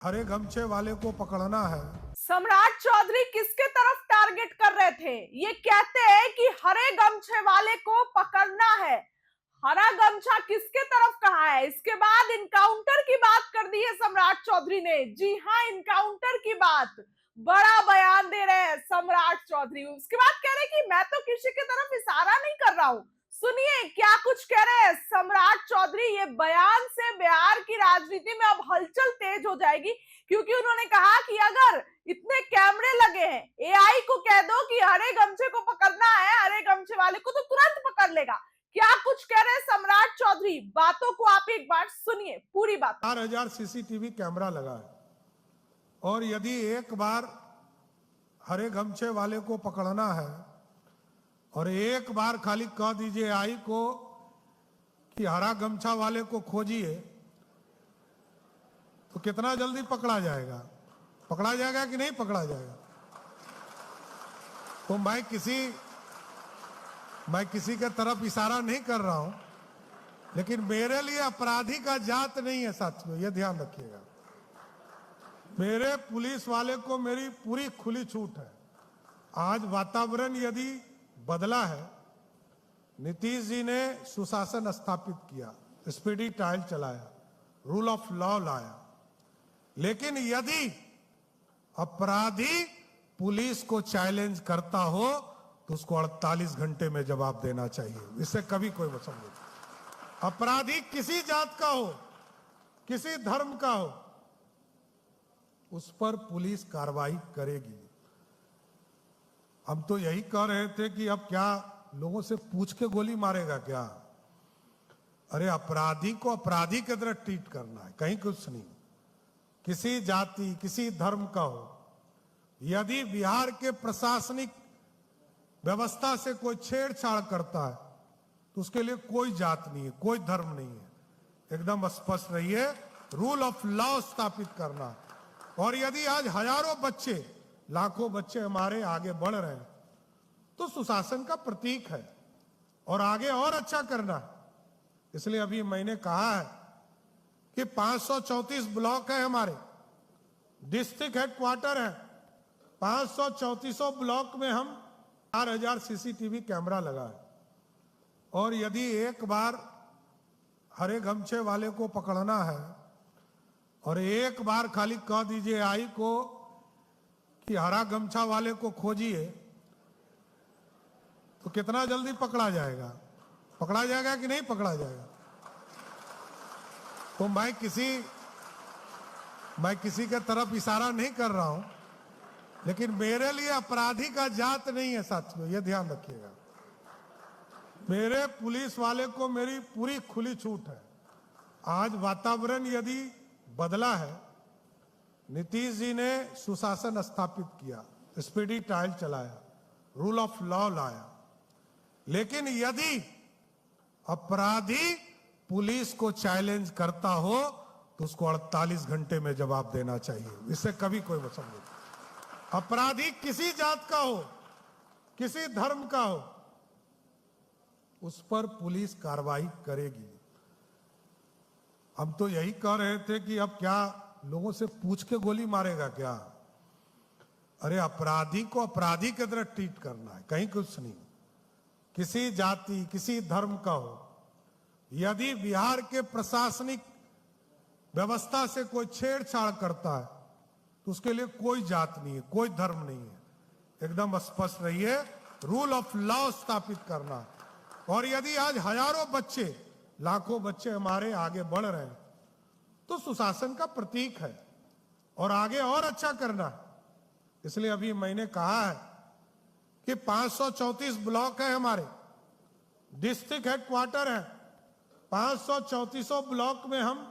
हरे गमछे वाले को पकड़ना है। सम्राट चौधरी किसके तरफ टारगेट कर रहे थे? ये कहते हैं कि हरे गमछे वाले को पकड़ना है। हरा गमछा किसके तरफ कहा है? इसके बाद इनकाउंटर की बात कर दी है सम्राट चौधरी ने। जी हां, इनकाउंटर की बात। बड़ा बयान दे रहे हैं सम्राट चौधरी। उसके बाद कह रहे हैं कि मैं तो किसी की तरफ इशारा नहीं कर रहा हूं। सुनिए क्या कुछ कह रहे हैं सम्राट चौधरी। ये बयान से बिहार की राजनीति में अब हलचल तेज हो जाएगी, क्योंकि उन्होंने कहा कि अगर इतने कैमरे लगे हैं, एआई को कह दो कि हरे गमछे को पकड़ना है, हरे गमछे वाले को, तो तुरंत पकड़ लेगा। क्या कुछ कह रहे हैं सम्राट चौधरी, बातों को आप एक बार सुनिए, पूरी बात। 4,000 सीसीटीवी कैमरा लगा है और यदि एक बार हरे गमछे वाले को पकड़ना है और एक बार खाली कह दीजिए आई को कि हरा गमछा वाले को खोजिए, तो कितना जल्दी पकड़ा जाएगा? पकड़ा जाएगा कि नहीं पकड़ा जाएगा? तो मैं किसी के तरफ इशारा नहीं कर रहा हूं, लेकिन मेरे लिए अपराधी का जात नहीं है साथियों, ये ध्यान रखिएगा। मेरे पुलिस वाले को मेरी पूरी खुली छूट है। आज वातावरण यदि बदला है, नीतीश जी ने सुशासन स्थापित किया, स्पीडी ट्रायल चलाया, रूल ऑफ लॉ लाया, लेकिन यदि अपराधी पुलिस को चैलेंज करता हो तो उसको 48 घंटे में जवाब देना चाहिए। इससे कभी कोई मतलब नहीं। अपराधी किसी जात का हो, किसी धर्म का हो, उस पर पुलिस कार्रवाई करेगी। हम तो यही कह रहे थे कि अब क्या लोगों से पूछ के गोली मारेगा क्या? अरे अपराधी को अपराधी की तरह ट्रीट करना है, कहीं कुछ नहीं। किसी जाति किसी धर्म का हो, यदि बिहार के प्रशासनिक व्यवस्था से कोई छेड़छाड़ करता है तो उसके लिए कोई जात नहीं है, कोई धर्म नहीं है। एकदम स्पष्ट रहिए, रूल ऑफ लॉ स्थापित करना। और यदि आज हजारों बच्चे, लाखों बच्चे हमारे आगे बढ़ रहे हैं तो सुशासन का प्रतीक है और आगे और अच्छा करना है। इसलिए अभी मैंने कहा है कि 534 ब्लॉक है, हमारे डिस्ट्रिक्ट हेडक्वार्टर है, 534 ब्लॉक में हम 4,000 सीसीटीवी कैमरा लगा है और यदि एक बार हरे गमछे वाले को पकड़ना है और एक बार खाली कह दीजिए आई को कि हरा गमछा वाले को खोजिए, तो कितना जल्दी पकड़ा जाएगा? पकड़ा जाएगा कि नहीं पकड़ा जाएगा? तो मैं किसी के तरफ इशारा नहीं कर रहा हूं, लेकिन मेरे लिए अपराधी का जात नहीं है साथियों, ये ध्यान रखिएगा। मेरे पुलिस वाले को मेरी पूरी खुली छूट है। आज वातावरण यदि बदला है, नीतीश जी ने सुशासन स्थापित किया, स्पीडी ट्रायल चलाया, रूल ऑफ लॉ लाया, लेकिन यदि अपराधी पुलिस को चैलेंज करता हो तो उसको 48 घंटे में जवाब देना चाहिए। इससे कभी कोई मतलब नहीं। अपराधी किसी जात का हो, किसी धर्म का हो, उस पर पुलिस कार्रवाई करेगी। हम तो यही कह रहे थे कि अब क्या लोगों से पूछ के गोली मारेगा क्या? अरे अपराधी को अपराधी की तरह ट्रीट करना है, कहीं कुछ नहीं। किसी जाति किसी धर्म का हो, यदि बिहार के प्रशासनिक व्यवस्था से कोई छेड़छाड़ करता है तो उसके लिए कोई जात नहीं है, कोई धर्म नहीं है। एकदम स्पष्ट रहिए, रूल ऑफ लॉ स्थापित करना। और यदि आज हजारों बच्चे, लाखों बच्चे हमारे आगे बढ़ रहे हैं तो सुशासन का प्रतीक है और आगे और अच्छा करना है। इसलिए अभी मैंने कहा है कि 534 ब्लॉक है, हमारे डिस्ट्रिक्ट हेडक्वार्टर है, 534 ब्लॉक में हम